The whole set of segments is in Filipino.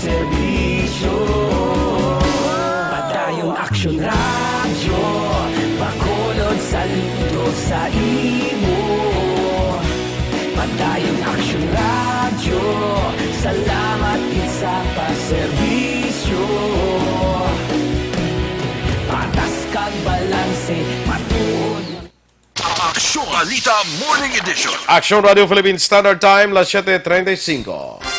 serbisyo. Padayong aksyon radyo, bakolod sa lindo sa imo. Padayong aksyon radyo, salamat isa pa serbisyo. Patas kag balanse, matuod. Aksyon Alita Morning Edition. Action Radio Philippines Standard Time, las 7:35.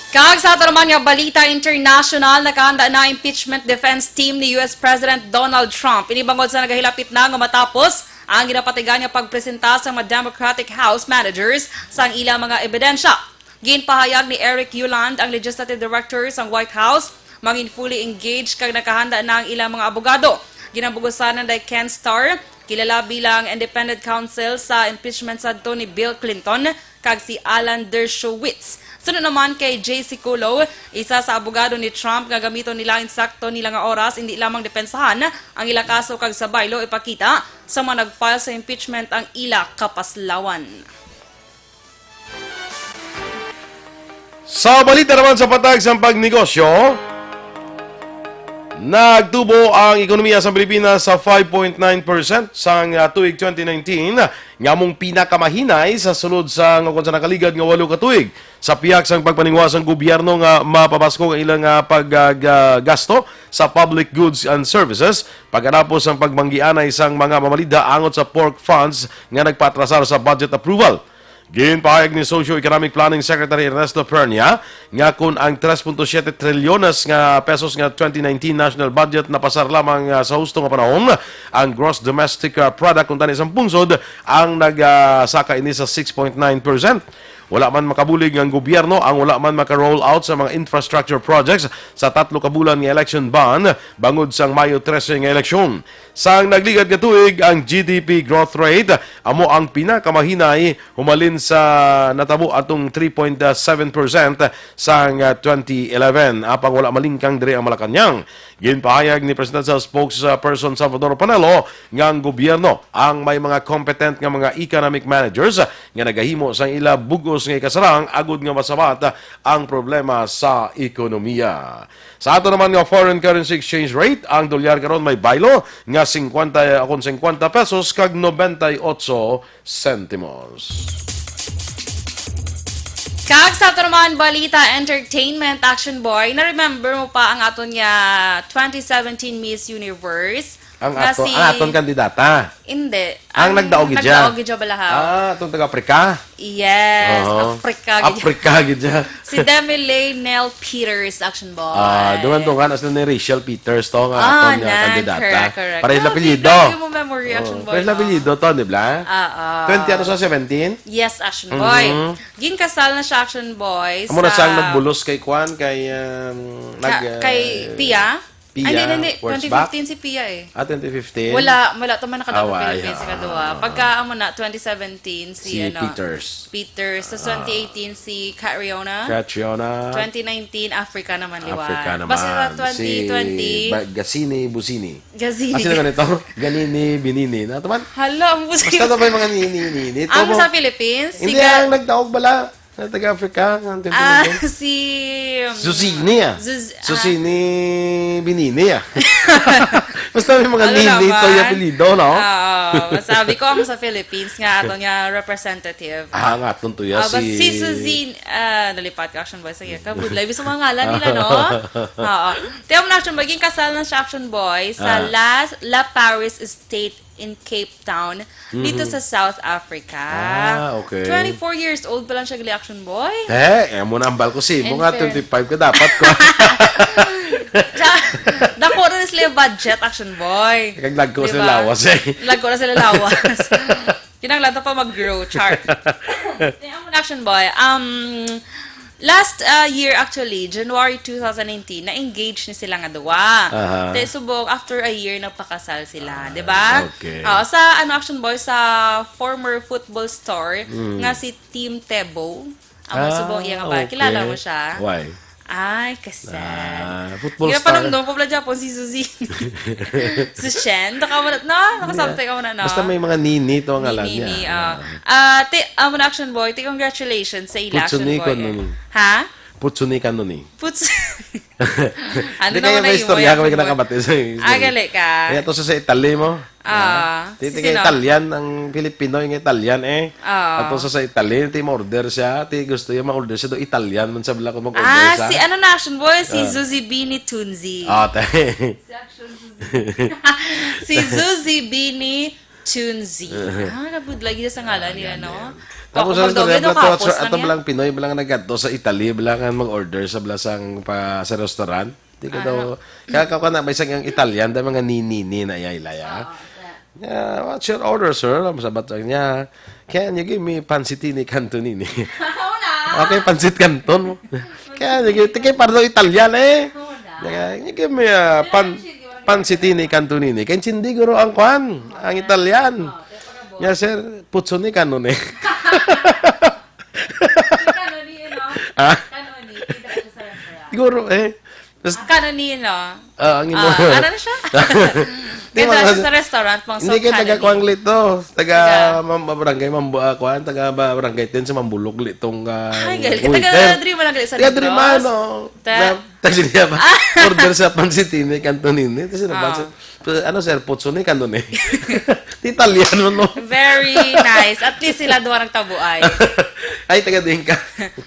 Kag sa ito naman nga balita international, nakahanda na impeachment defense team ni US President Donald Trump. Inibangod sa nagahilapit na nga matapos ang ginapatigan nga pagpresenta sa mga Democratic House managers sa ilang mga ebidensya. Ginpahayag ni Eric Uland, ang legislative director sa White House, maging fully engaged kag nakahanda na ang ilang mga abogado. Ginabugusan ng Ken Starr, kilala bilang independent counsel sa impeachment sa ni Bill Clinton, kag si Alan Dershowitz. Sunod naman kay J.C. Kulo, isa sa abogado ni Trump nga gamito nila insakto nila nga oras, hindi lamang depensahan ang ila kaso kag sa baylo ipakita sa mga nag-file sa impeachment ang ila kapaslawan. Sa balita naman sa patag sa pagnegosyo, nagtubo ang ekonomiya sa Pilipinas sa 5.9% sa tuig 2019, ngamong pinakamahinay sa sulod sa nakaligad nga 8 ka tuig. Sa piyak sang pagpaningwas ang gobyerno nga mapabasko ang ilang paggasto sa public goods and services, pagkatapos ang pagbanggianay sang mga mamalida angot sa pork funds nga nagpatrasar sa budget approval. Ginpahayag ni Socio-Economic Planning Secretary Ernesto Pernia nga kung ang 3.7 trilyones nga pesos nga 2019 national budget na pasar lamang sa husto nga panahon, ang gross domestic product kung tani isang pungsod ang nagsaka ini sa 6.9%. Wala man makabulig ang gobyerno ang wala man maka-roll out sa mga infrastructure projects sa 3 ka bulan nga election ban bangod sang Mayo 13 nga eleksyon. Sang nagligad nga tuig, ang GDP growth rate amo ang pinakamahinay humalin sa natabo atong 3.7% sang 2011. Apang wala malingkang diri ang Malacañang. Ginpahayag ni Presidential Spokesperson Salvador Panelo nga ang gobyerno ang may mga competent nga mga economic managers nga nagahimo sa ila bugos nga ikasarang agud nga masabat ang problema sa ekonomiya. Sa ato naman nga foreign currency exchange rate, ang dolyar karon may baylo nga 50 pesos kag 98 centimos. Kag sa ito naman balita entertainment, Action Boy, na-remember mo pa ang aton nga 2017 Miss Universe? Ang aton kandidata. Hindi. Ang nagdaog gidya. Nagdaog gidya balahaw. Itong taga-Afrika? Yes, Afrika gidya. Afrika gidya. Si Demilay Nell Peters, Action Boy. Duman-dungan as ni Rachel Peters to nga aton nga kandidata. Correct. Para sa apelyido. Grabe mo memory, Action Boy. Para sa apelyido to, di ba? 20 ano sa 17? Yes, Action Boy. Ginkasal na siya, Action Boy. Amo na siyang nagbulos kay Kwan, kay kay Pia. Pia, Hindi. 2015 si Pia eh. 2015? Wala to man nakadako Away, Philippines sa kadua. Pagka amo na 2017 si Peters. Sa 2018 si Catriona. 2019 Africa naman liwan. Africa naman. Basta sa 2020 Gasini Busini. Gazini. Kasi naman ito, Ganini Binini. Naman? Hala, ang busing. Basta ito ba yung mga nini. Ang sa Philippines? Hindi ang nagtaog bala. Sa taga-Africa. Si Susini Susini Binini Basta may mga nini ito yung apelido, no? Sabi ko mo sa Philippines nga ato nga representative. Nga aton to ya si Suzy, nalipat ka Action Boy. Sige, kabudlay. Bisa mga ngalan nila, no? Oo. Tiyan mo na Action Boy, ging kasal na siya Action Boy sa La Paris Estate in Cape Town, dito sa South Africa. Okay. 24 years old pa lang siya gali Action Boy. Muna ang balko si. Mga 25 ka dapat ko. Dako na sila budget, Action Boy. Kaglag ko sila lawas eh. Lag ko na sila lawas. Kinanglan pa mag-grow chart. Action Boy. Last year actually, January 2019, na-engage ni sila nga duwa. Subok after a year nagpakasal sila, 'di ba? Okay. Sa Action Boy sa former football star nga si Team Tebow. Subok iya nga ba? Kilala mo siya? Why? Ay, kasal. Football Gina star. pa nung Pabla Japon si Suzy. Si Shen. Nakasabtay ka muna, no? Basta may mga nini to ang alam niya. Nini, Action Boy, congratulations sa ila, Action Boy. Nun. Ha? Putsuni ka nun eh. Puts. Ano Di kaya naman na may yun? istorya ka may kinakabati sa Gali ka. Kaya to sa Italy mo. Ti kay sino? Italian, ang Pilipino yung Italian eh. Ah. At to sa Italy, ti ma-order siya. Ti gusto yung ma-order siya do Italian. Man sabi lang ko mag-order siya. Si ano na action boy? Si Zuzi Bini Tunzi. Te. Si Zuzi Bini Tunzi. Kabud lagi na sa ngalan niya, no? Tapos Ako sa pagdoble istorya, no kapos ato lang yan. bilang Pinoy, bilang naggadto sa Italy, bilang mag-order sa blasang pa sa restaurant. Di ka daw, kaya ka na, may isang Italian, dahil mga ni na ilaya. Yeah, what's your order, sir? Sabat niya, can you give me pancitini cantonini? Okay, pancit canton mo. Kaya, tikay para daw Italian eh. Can you give me pancitini cantonini? Kaya hindi guro ang kwan, ang Italian. Yeah, sir, putsuni canton eh. Siguro eh. Kanonino. Ang imo. Ano na siya? Kaya sa restaurant, mga Hindi kayo taga kuang lito. Taga Taga- barangay kuan, taga barangay 10 sa Mambulog litong Ay, gali. Taga Dream lang gali sa Taga Negros. Drimano. Taga niya ba? Order sa pansitini cantonini. Tapos ano sir, putsuni cantonini. Italiano no. Very nice. At least sila duwa nagtabuay. Ay, taga din ka.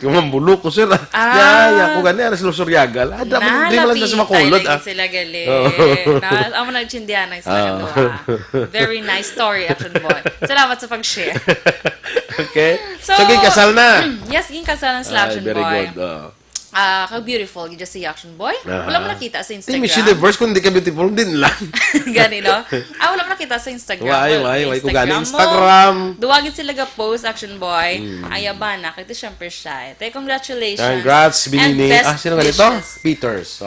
Mambulog ko sir. Ya, ko gani aras Lusuryagal. Ah, dapat di lang sa makulot ah. Sila gali. Amo nagchindihan ng sila duwa. Very nice story, action boy. Salamat sa pag-share. Okay. So, kasal na. Yes, ging kasal ng sila, action Very boy. good. Ka-beautiful, you just see action boy. Wala mo nakita sa Hindi, Miss Instagram. Universe, kung hindi ka beautiful, din lang. Gani, no? Wala mo nakita sa Instagram. Why, kung gani mo, Instagram. Duwagin sila ga-post, action boy. Ayaban na, kita syempre siya. Tay, congratulations. Congrats, Binini. And best Sino ganito? wishes. Peters.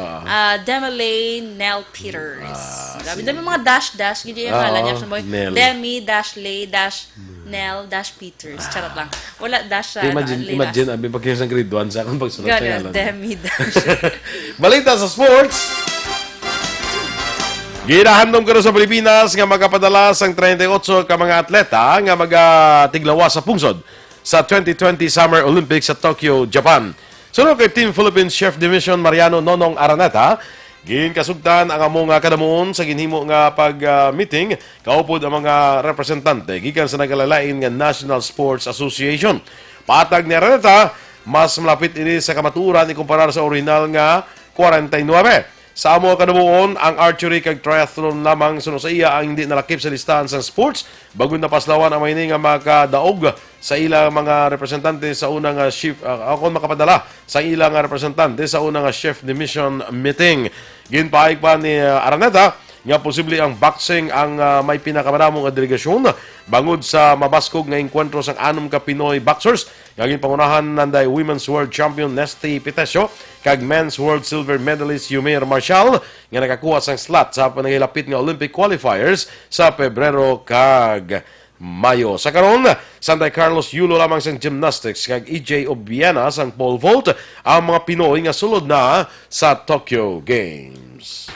Demilay Nell Peters. Dami mga dash-dash. Gidi yung ngalan niya, action boy. Nell. Demi, dash, lay, dash, Nell, dash, Peters. Charot lang. Wala dash sa, Imagine, abi pag yung grade 1 sa akong pagsunod sa Gani, yalan. Demi, dash. Balita sa sports. Ginahandom ka sa Pilipinas nga magapadala sang 38 ka mga atleta nga magatiglawa sa pungsod sa 2020 Summer Olympics sa Tokyo, Japan. Sunod kay Team Philippines Chef Division Mariano Nonong Araneta, ginkasugtan ang among kadamuon sa ginhimo nga pag-meeting kaupod ang mga representante gikan sa nagalalain nga National Sports Association. Patag ni Araneta, mas malapit ini sa kamaturan ikumparar sa original nga 49. Sa amo kadamuon, ang archery kag triathlon lamang sunod sa iya ang hindi nalakip sa listahan sa sports. Bago napaslawan ang may nga makadaog sa ilang mga representante sa unang chef ako makapadala sa ilang representante sa unang chef division meeting. Ginpaig pa ni Araneta nga posible ang boxing ang may pinakamadamong delegasyon bangod sa mabaskog nga enkwentro sang 6 ka Pinoy boxers nga ginpangunahan nanday Women's World Champion Nesty Pitesio kag Men's World Silver Medalist Yumeir Marshall nga nakakuha sang slot sa panahilapit nga Olympic qualifiers sa Pebrero kag Mayo. Sa karon, Sanday Carlos Yulo lamang sang gymnastics kag EJ Obiena sang pole vault ang mga Pinoy nga sulod na sa Tokyo Games.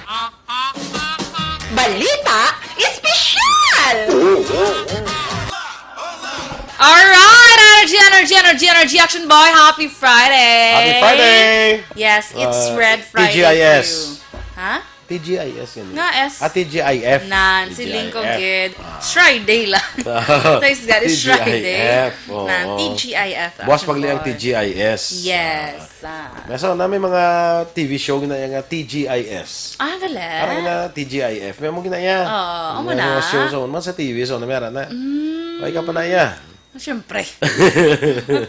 Balita Espesyal! Alright, energy, action boy. Happy Friday. Happy Friday! Yes, it's Red Friday TGIS. for you. Ha? TGIS yun. Nga, S. TGIF. Nan, si Linko Gid. Friday lang. Thanks God, it's TGIF. Friday. Oo. Nan, TGIF. Buwas action pagli ang boy. TGIS. Yes. Nasa na may mga TV show na yung TGIS. Galing. Parang na TGIF. May mo ginaya. Oo, amo May na. mga show sa man sa TV so na meron na. Ay ka pa na iya. Siyempre.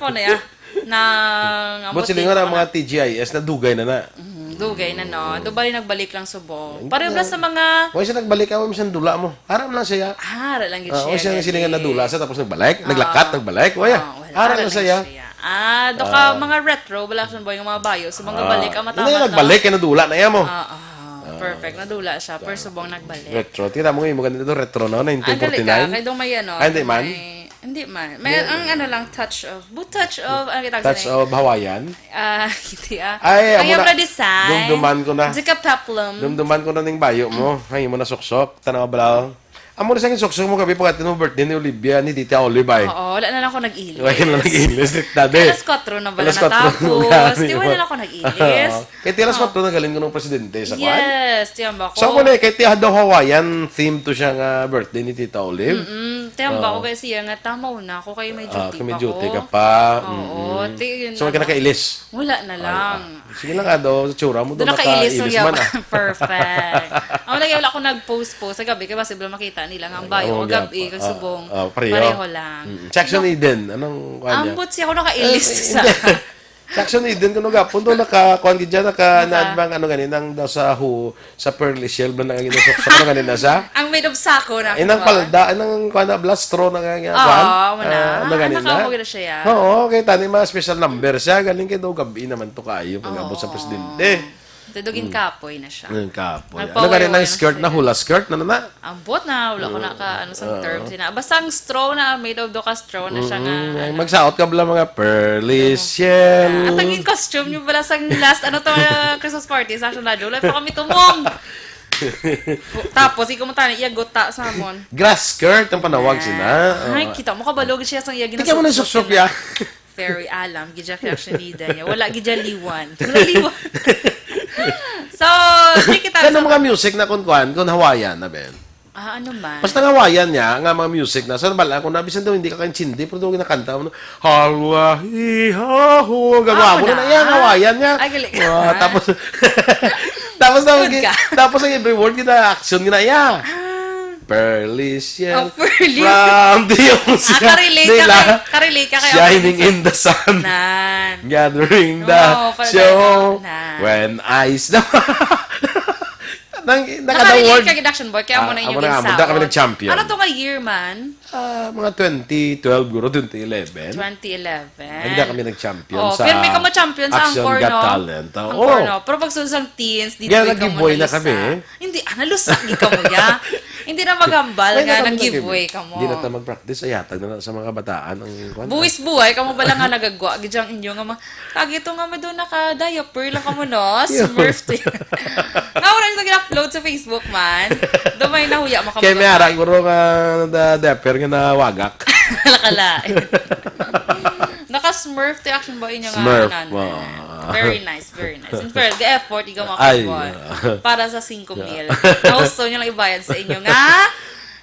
Ano na yan? Nang But sila nga mga TGIS na dugay na. Dugay na, no? Dubali nagbalik lang subong. Pareho ba sa mga... Huwag siya nagbalik ako, minsan dula mo. Haram lang siya. Ara lang yun Huwag siya siya. sila nga nadula sa tapos nagbalik. Naglakat, nagbalik. Huwag haram lang siya. Doka mga retro, wala siya ba yung mga bayo. So mga balik ang Hindi matamat na nagbalik, kaya nadula na yan mo. Perfect, nadula siya. Per subong nagbalik. Retro. Tira mo ngayon, maganda ito retro no, Ang galing ka, 1949. kaya doon may ano. Hindi man? Hindi man. May ang ano lang, touch of, ano kita Touch of Hawaiian. Hindi Ay, Ayaw amo na. na design. Dumduman ko na. Zika peplum. Dumduman ko na ng bayo mo. Ay, mo na suksok. Tanaw balaw. Amo na sa akin, suksok mo gabi pagkat no birthday ni Olivia, ni Tita Olivay. Oo, wala na lang ako nag-ilis. Wala na nag-ilis. Dade. Alas 4 na bala natapos. Di wala na ako nag-ilis. Kaya tilas 4 na galing ko ng presidente sa kwan. Yes, tiyan ba ko? So, muna, kaya tiyan daw Hawaiian theme to siya nga birthday ni Tita Olive. Tiyan ba ko kasi nga tamaw na ako kayo may duty Kung may pa duty ko. ka pa. Oo, yun So, na ka nakailis. Wala na lang. Sige lang daw, sa tsura mo Doon doon nakailis yung nakailis man yawa. Perfect. Ang lagi wala ako nag-post-post sa gabi kasi possible makita nila nga ang bayo o gabi kag subong. Pareho lang. Jackson Eden, anong kanya? Ambot siya ako nakailis sa... Jackson Eden, kung gapon doon, naka-kuhan ka dyan, naka-nadbang, ano ganin, ang daw sa sa Pearly Shell, ba nang ginusok ano ganin na sa? Ang made of sako na. Inang palda, anong kuhan na, blastro na nga, Oo, muna. ano ganin na? Nakawag na siya. Oo, kaya tani mga special number siya, galing kayo daw gabi naman to kayo, pag-abot sa presidente. Tudugin kapoy na siya. Ang kapoy. Nagpaway- Ano ganin ng wala skirt na na hula skirt, na na? Ambot na, wala ko na ano sa term sina. Basta ang straw na, made of doka straw na siya nga. Ay, magsaot ka bala mga Pearly Shell. At ang in costume nyo pala sa last, Christmas party sa action radio. Wala pa kami tumong. Tapos, ikaw mo tayo, iagota sa amon. Grass skirt, ang panawag sila. Ay, kita mo kabalog siya sa iya Tingnan mo na yung suksok ya. Very alam, gidya kaya siya nida niya. Wala gidya liwan. Wala liwan. So, di kita... Ganun mga music na kung Hawaiian na ben. ano man? Basta nga Hawaiian niya, nga mga music na. Saan bala, kung nabisan daw, hindi ka kaintindi, pero daw kinakanta mo, Hawaii, hahu, gagawa mo na yan, Hawaiian niya. Ay, galing. Tapos, tapos, Good ka. tapos ang every word, action gina, yeah. Pearly Shell Pearly. from the ocean Karelate ka kay shining in the sun, Nan. gathering the Oo, pala show na. when eyes the nakadang Nakarelate word ka kay Action Boy, kaya mo na amo yung na, amo na kami nag-champion. Ano to ka year man? Mga 2012 guro 2011 2011. hindi kami nag-champion Oh, sa pero may ka mo champion sa Action Angkor, Got no? Talent. Angkor, no? Pero pag susang teens, dito Kaya ka mo nag-giveaway na nalusa. kami, eh. Hindi, nalusak di ka mo ya. Hindi na magambal May nga, nakam- nag-giveaway ka mo. Hindi na tayo mag-practice ay hatag na sa mga bataan ang Buwis buhay, kamo ba lang nga nagagwa, gidyang inyo nga kagito nga doon naka-diaper lang kamo no, smurf to yun. Nga wala nito gina-upload sa Facebook man. Doon may nahuya mo kamo. kaya may harang guro nga deper nga na wagak. Lakalain. Naka-smurf to action boy niya nga. Smurf, ano, wow. Very nice, very nice. In fact, the effort, ikaw mga Ay, boy. Para sa 5 mil. Gusto niyo lang ibayad sa inyo nga.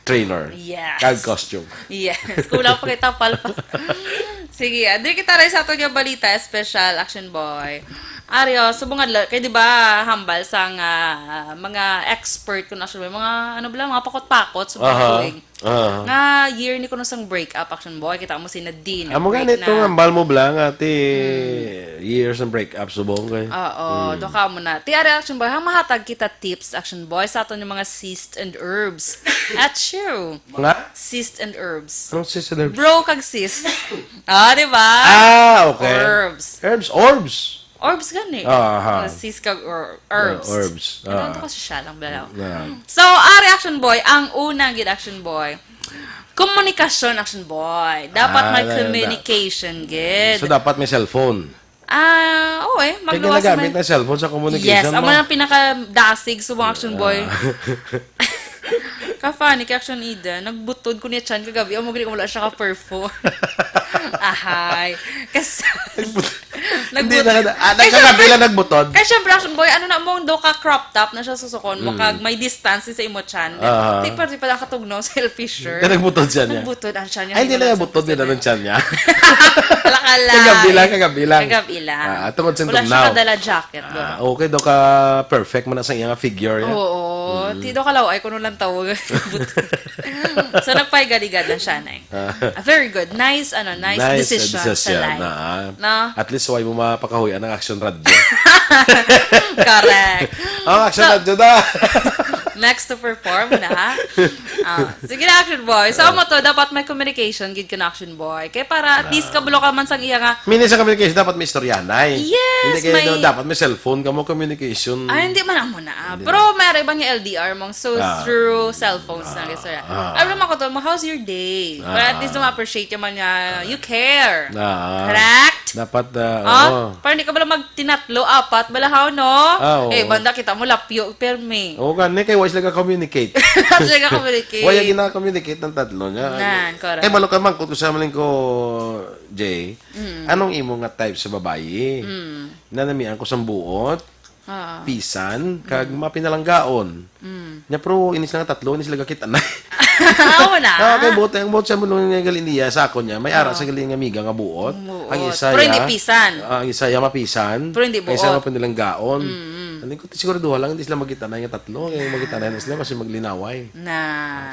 Trainer. Yes. Kag costume. Yes. Kulang pa kita palpa. Sige, di kita rin sa ito yung balita, special action boy. Aryo, subungan kay di ba hambal sa mga expert kun action boy, mga ano bala, mga pakot-pakot subungan tuig. Nga year ni kuno sang break up action boy, kita mo si Nadine. Amo ganito nga ambal mo blang ati years and break up subong kay. Oo, do ka mo na. Ti ari action boy, hang mahatag kita tips action boy sa aton yung mga cyst and herbs. At you. Nga? Cyst and herbs. Anong sister? Bro kag cyst. Di ba? Okay. Herbs. Orbs. Orbs gani. Sis kag herbs. Herbs. Ano to kasi siya lang balaw. Yeah. So, action boy, ang unang gid action boy. Komunikasyon action boy. Dapat may communication gid. So dapat may cellphone. Okay, Kaya magluwas ginagamit man. na cellphone sa communication Yes, amo na pinaka-dasig subong action boy. Ka-funny kay Action Ida, nagbutod ko niya chan kagabi. Amo gani ko wala siya ka-perform. Ahay. Kasi Hindi na nagkakabila nagbutod. Kaya syempre, Action Boy, ano na mo, do ka crop top na siya susukon mo, kag may distance sa imo chan. Di pa lang katugnaw, selfish shirt. Kaya nagbutod siya niya. Nagbutod ang chan niya. Ay, hindi na nagbutod nila ng tiyan niya. Lakala. Kagabi lang. Tungod sa Wala siya tugnaw. kadala jacket. Okay, do ka perfect mo na sa iyang figure. Oo. Ti do ka law, ay kuno lang tawag. So, nagpaigaligad lang siya na very good. Nice decision sa life. No? At least, why mo mapakahuyan ng Action Radio. Correct. Action Radio da! Next to perform na. Sige na, Action Boy. So, mo to, dapat may communication, gid ka na, Action Boy. Kaya para at least kabulo ka man sang iya nga. Minsan sa communication, dapat may istoryanay. Yes, Hindi kayo dapat may cellphone ka mo communication. Ay, hindi man mo na. Pero may iba nga LDR mong. So, through cellphones na. Gusto yan. Alam naman ko to, how's your day? But at least na ma-appreciate yung man niya, you care. Correct? Dapat, oo. Para hindi ka bala magtinatlo, apat, balahaw, no? Oo. Banda kita mo, lapyo, perme. Oo, gani, kay wise lang ka-communicate. Kasi ka communicate. Wala gina-communicate ng tatlo niya. Nan, correct. Kay balo ka man, kung sa maling ko, Jay, anong imo nga type sa babayi? Nanamian ko sa buot, pisan, kag mapinalanggaon. Nya pro inis lang tatlo, inis lang kita na. Oo na. Kay buot, ang buot sa mulong nga galing niya, sa ako niya, may ara sa galing nga amiga nga buot. Ang isa Pero ya, hindi pisan. Ang isa ya mapisan. Pero hindi Ang isa buot. mapinalanggaon. Hindi ko siguro duha lang, hindi sila magkita na yung tatlo. Yung magkita na sila kasi maglinaway. Na.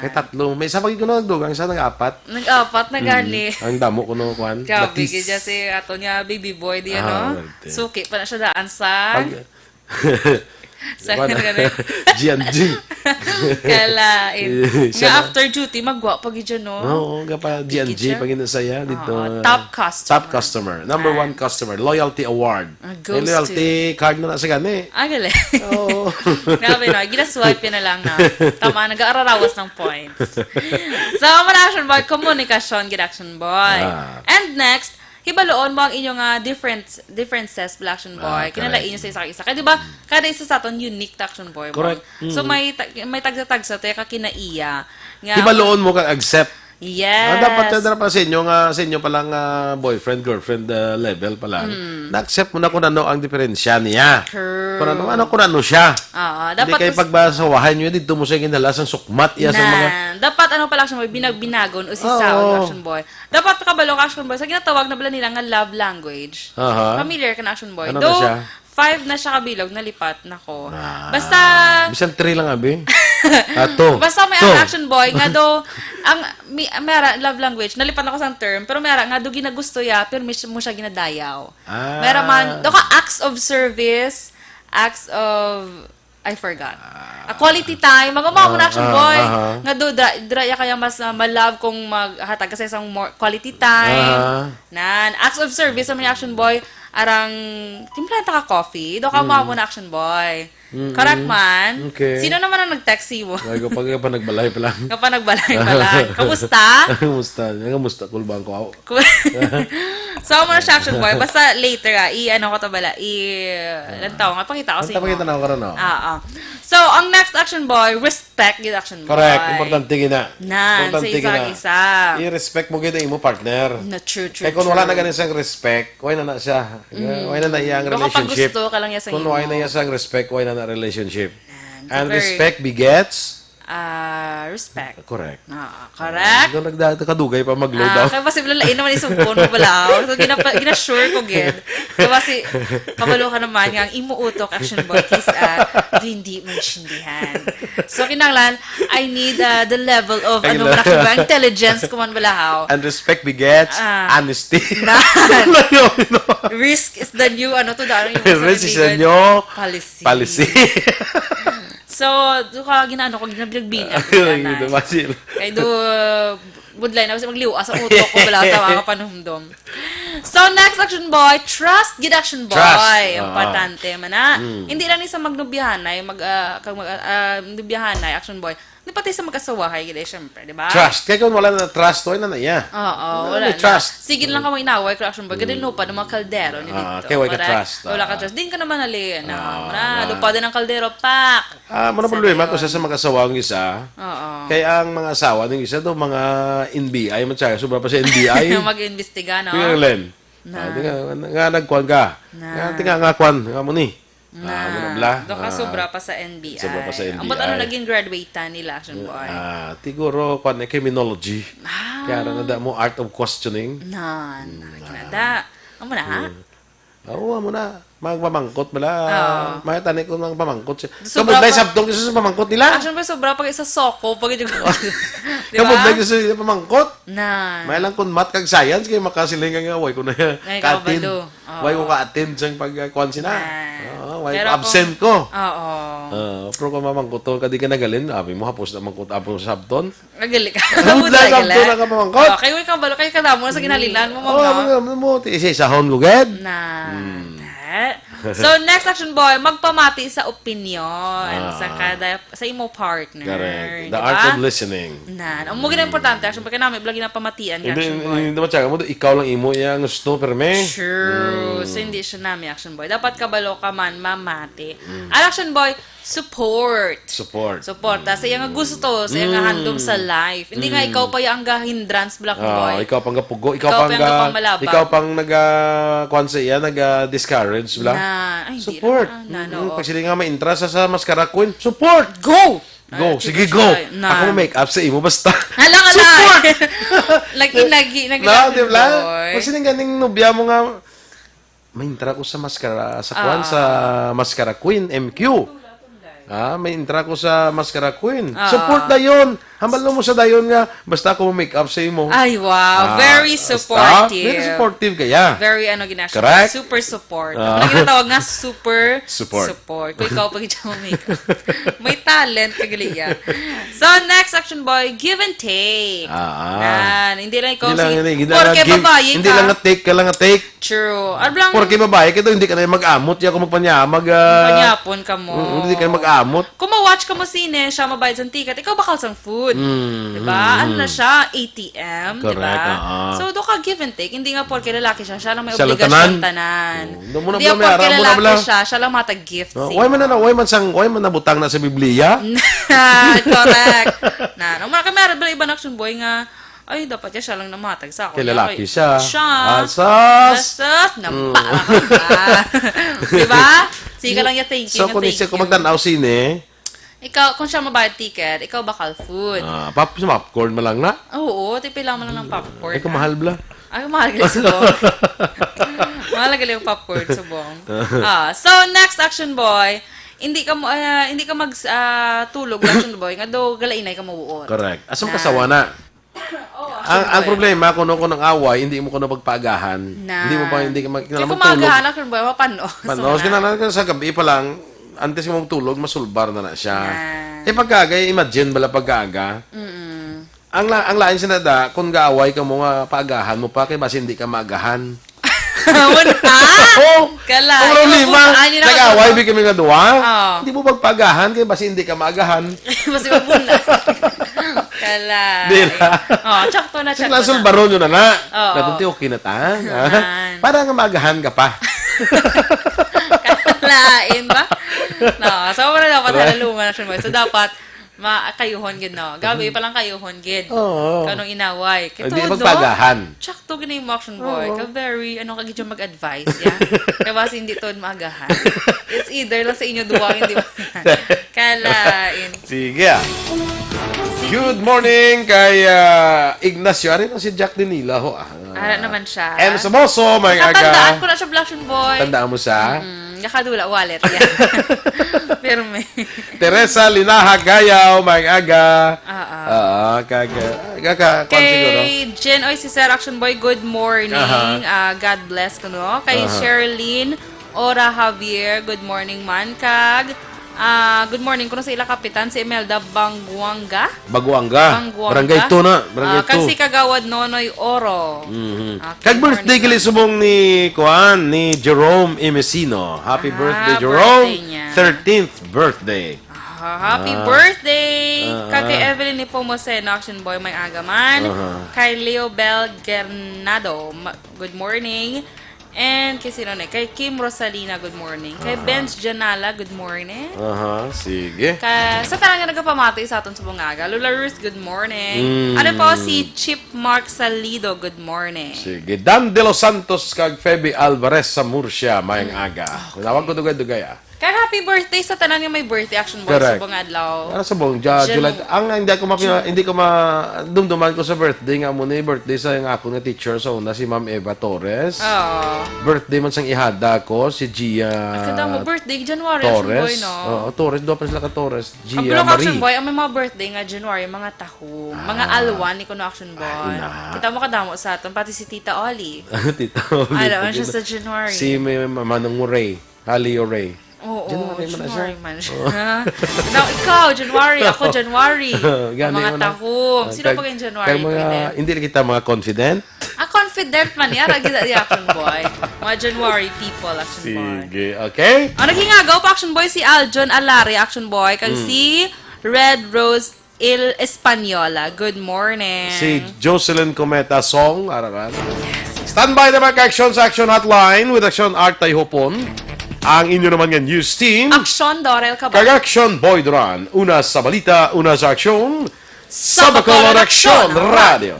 Kay tatlo, may isa pag ko na nagdugang, isa nag-apat. Nag-apat na gani. Ang damo ko no, kwan. Grabe, Batis. kaya si ato niya, baby boy, di Ah, ano? werte. Suki pa na siya daan sa... Sa Diba na? ganun. G&G. Kalain. Siya Nga na. after duty, magwa pag yun, no? Oo, nga pa G&G Teacher? pag saya dito. Top customer. Top customer. Number one customer. Loyalty award. Goes May loyalty card na sa gani. Ah, galing. Oo. Grabe, no? Ginaswipe yun na lang na. Tama, nag-aararawas ng points. So, mga action boy, komunikasyon, action boy. And next, hibaloon mo ang inyong differences, Black Action Boy. Kinalain nyo sa isa-isa. Kaya diba, kada isa sa aton unique to Action Boy. Correct. So, may tagsa-tagsa to, ka kinaiya. Nga, Ibaloon mo kang accept. Yes. Dapat dapat sa inyo pa lang boyfriend, girlfriend level pa lang. Na-accept mo na kung ano ang diferensya niya. Kung ano siya. Dapat Hindi kayo pagbasawahan nyo, dito mo siya ginala sa sukmat. Iya, sa mga... Dapat ano pala Action Boy, binagbinagon o sisaon Action Boy. Dapat kabalo ka Action Boy. Sa ginatawag na bala nila nga love language. Familiar ka na Action Boy. Ano na siya? 5 na siya kabilog, nalipat na ko. Basta... Bisan 3 lang, abi. Ato. Basta may Action Boy, nga do, may love language, nalipat na ko sa term, pero may nga do ginagusto ya, pero mo siya ginadayaw. Mera man, do ka acts of service, acts of, I forgot. A quality time, magawa mo na Action Boy. Nga do, draya kaya mas malove kung maghatag kasi isang more quality time. Nan, acts of service sa mga Action Boy, arang, timpla ka coffee, do ka mo na Action Boy. Correct man. Okay. Sino naman ang nag-taxi mo? Ay, kapag nagbalay pa lang. Kapag nagbalay pa lang. Kamusta? Kamusta? Kulbang ko. So, mo na siya Action Boy. Basta later, ano ko to bala, ilan taon nga, pakita ko sa inyo. Pakita na ako karon, no? So, ang next Action Boy, respect yung Action Boy. Correct. Importante gina. Nan, sa isa-isa. I-respect mo gina imo partner. Na true. Kaya kung wala na ganun siyang respect, why na siya? Why na iyang Baka pag relationship? gusto ka lang niya sa Kung inyo. why na iya siyang respect, why na relationship? And very- respect begets? Respect. Correct. Correct. Doon kadugay pa mag-load daw. Kaya kasi lain naman isumpon mo bala. So, gina-sure ko, gid. So, kasi, kabalo ka naman, nga, ang imuutok Action Boy, is, do hindi maintindihan. So, kinanglan, I need the level of, Action Boy, intelligence, kuman balahaw. And respect begets honesty. Risk is the new, Risk is the new policy. policy. So, do ka, ginano ko, ginabilag-binag. Kaya do, budlay na kasi magliwa sa utok ko, wala tawa ka panumdom. So, next Action Boy, trust gid Action Boy. Trust. Importante man na. Hindi lang ni sa magnubihanay, magnubihanay, Action Boy. Hindi pati sa mag-asawahay, gid syempre, di ba? Trust. Kaya kung wala na trust, why na iya? Oo, wala May na. trust. Sige lang ka mo inaway ko Action Boy. Ganun pa ng mga kaldero ni dito. kaya wala ka Correct? trust. Wala ka trust. Din ka naman hali. Lupa din ang kaldero, pak. Ano problema kung sa mga asawa ang isa? Oo. Kaya ang mga asawa ng isa do mga NBI, matsaga, sobra pa sa NBI. Mag-imbestiga, no? Tingnan Len. Nga nagkuhan ka. Nga tinga nga kuhan. Nga mo ni. Doon ka sobra pa sa NBI. Sobra pa sa NBI. Ang ba't ano naging graduate nila, Action Boy? Tiguro kuhan na criminology. Kaya nada mo art of questioning. Kinada. Ang mo na? Oo, mo na. Magpamangkot bala. May tanay ko ng pamangkot siya. Sobra Kabudlay pa- sabtong isa sa pamangkot nila. Action Boy, sobra pag isa soko. Pag ito. Di Kabudlay ba? isa sa pamangkot. Nan. May lang kung math kag science kay makasiling nga way ko na Ay, ka-attend. kabalo. Oo. Way ko ka-attend sa pagkuan sina. Way Pero ko absent ko. Oo. Pero kung mamangkot to, kadi ka nagalin, abi mo hapos na mangkot apos sa sabton. Nagali ka. Kabudlay sabton na ka mamangkot. Kayo ka balo. Kayo kadamo na sa ginalilan mo, Oh, mama. mo isa-isahon ko ged. Na. So, next action boy, magpamati sa opinion sa imo partner. Correct. The Diba? art of listening. Ang mga importante, action boy, kaya namin, lagi na pamatian ka, action boy. Hindi naman tsaka mo, ikaw lang imo yung gusto, pero may... True. So, hindi siya namin, action boy. Dapat kabalo ka man, mamati. Ang action boy, support. Support. Sa iya nga gusto, sa iya nga handom sa life. Hindi nga ikaw pa yung hindrance, black boy. Ikaw pang gapugo, Ikaw pa yung kapangmalabang. ikaw pang kuwan sa iya, discourage bla. Ay, hindi Support. na, no. Pag sila nga may interest sa Mascara Queen, support! Go! Go, Ay, sige, chico go! siya. Ako make up sa imo, basta. Hala. Support! Nag-inagi, No, di ba? boy. Pag sila ganing nubya mo nga, may interest ko sa Mascara, sa kuwan, sa Mascara Queen, MQ. May intra ko sa Mascara Queen. Support na yun. Hambal mo sa dayon nga, basta ako make up sa imo. Ay, wow. Very Basta, supportive. very supportive kaya. Very, ginasya. Correct. Super support. Ang ginatawag nga, super Support. Kung ikaw pag mo make up. May talent, kagaliya. So, next action boy, give and take. Hindi lang ikaw Porke babae ka. Hindi lang nga take ka lang nga take. True. Ano lang, Porke babae ka hindi ka na mag-amot. Di ako magpanyamag. panyapon ka mo. Hindi ka na mag-amot. Kung ma-watch ka mo sine, siya mabayad sa ticket, ikaw bakal sang food. Diba? Ano na siya? ATM. Correct, Diba? So, do ka give and take. Hindi nga porke lalaki siya lang may Siya lang obligasyon tanan. tanan. Doon mo na Hindi nga bala, porke may ara mo na lalaki bala. siya lang matag-gift. Way man nabutang na sa Biblia. Correct. Nung mga kamera, iba na action boy nga, ay, dapat siya lang namatag sa ako. Kay lalaki siya. Asas! Nampa. Diba? Sige lang yung thank you. So, kung isip ko magtanaw sine, Ikaw, kung siya mabayad ticket, ikaw bakal food. popcorn mo lang na. Oo, tipila mo lang ng popcorn. Ay, kumahal bla. Ay, mahal gali subong. Mahal gali yung popcorn subong. So, next action boy, hindi ka tulog action boy, nga do galainay ka mawuot. Correct. Asam kasawa na. Ang problema, kung ng away, hindi mo ko na pagpaagahan. Hindi mo pa, hindi ka Kaya magtulog. kung magahan action boy, mapano. Panos, kinalang sa gabi pa lang, antes mo magtulog, masulbar na siya. Pagkagay, imagine bala pagkaga. Ang lain sinada, kung gaaway ka mo nga paagahan mo pa, kaya basi hindi ka maagahan. Kala. Ang problema, nag-away, bigyan kami nga duwa. Hindi mo magpaagahan, kaya basi hindi ka maagahan. Basi mabuna. Kala. Dila. Tsakto na. Nasulbaron yun na. Natunti, okay na ta. Para nga maagahan ka pa. Kalain ba? So, wala dapat halalungan action boy. So, dapat makayuhon gid no. Gabi pa lang kayuhon gid. Kanong inaway. Hindi magpagahan. Tsakto gina yung action boy. Ka very ka gid yung mag-advise ya. Kaya basi hindi to maagahan. It's either lang sa inyo duwa hindi ba. Kalain. Sige. Good morning kay Ignacio. Arin si Jack Dinila ho. Ara naman siya. And sa moso, may Tandaan aga. ko na siya action boy. Tandaan mo sa? Nakadula wallet yan. Pero may Teresa Linaha Gayaw, may aga. Siguro. Kay Jen Oy si Sir Action Boy, good morning. God bless ko no. Kay Sherilyn Ora Javier, good morning man kag. Good morning kuno sa ila kapitan si Imelda Banguanga. Baguanga. Barangay 2 na. Barangay 2. Kasi kagawad Nonoy Oro. Kag birthday gali subong ni ni Jerome Emesino. Happy birthday Jerome. Birthday niya. 13th birthday. Happy birthday! Kay Evelyn ni Pomoseno, Action Boy, may agaman. Kay Leo Bel Gernado, good morning. And kay sino na? Kay Kim Rosalina, good morning. Kay Benz Janala, good morning. Sige. Sa talaga nagpapamati sa aton sa bungaga. Lula Ruth, good morning. Ano po si Chip Mark Salido, good morning. Sige. Dan De Los Santos kag Feby Alvarez sa Murcia, mayang aga. Tawag ko dugay-dugay Kaya happy birthday sa tanan nga may birthday Action Boy Correct. sa bungadlaw. Ano sa buong July? Ang hindi ko dumduman ko sa birthday nga muna birthday sa yung ako na teacher sa una si Ma'am Eva Torres. Birthday man sang ihada ko si Gia Kada mo birthday January Action Torres. Boy no. Torres do pa sila ka Torres. Ang Gia Bulok Action Marie. Boy, ang may mga birthday nga January, mga taho, mga alwan ni kuno Action Boy. Kita mo kadamo sa aton pati si Tita Oli. Tita Alam siya sa January. Si Manong Ray, Halio Ray. Oo, January man na siya. man siya. Now, ikaw, January. Ako, January. Gani Ang mga mo na. taho. Sino pa kayong January? Hindi kita mga confident. Confident confident man niya. Ragida di Action Boy. Mga January people, Action Boy. Sige, okay? Ang naghingagaw pa Action Boy si Aljon Alari, Action Boy. Kag si Red Rose Il Española. Good morning. Si Jocelyn Cometa Song, araran. Standby naman ka-action sa Action Hotline with Action Artay Hopon. Ang inyo naman nga news team. Action Dorel ka ba? Kag-Action Boy Duran. Una sa balita, una sa aksyon. Sa Sa Bacolod Action Radio.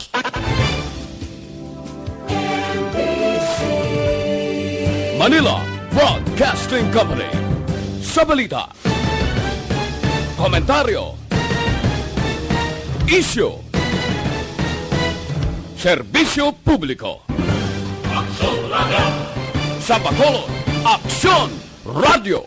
Manila Broadcasting Company. Sa balita. Komentaryo. Isyu. Serbisyo publiko. Sa Bacolod Action Radio.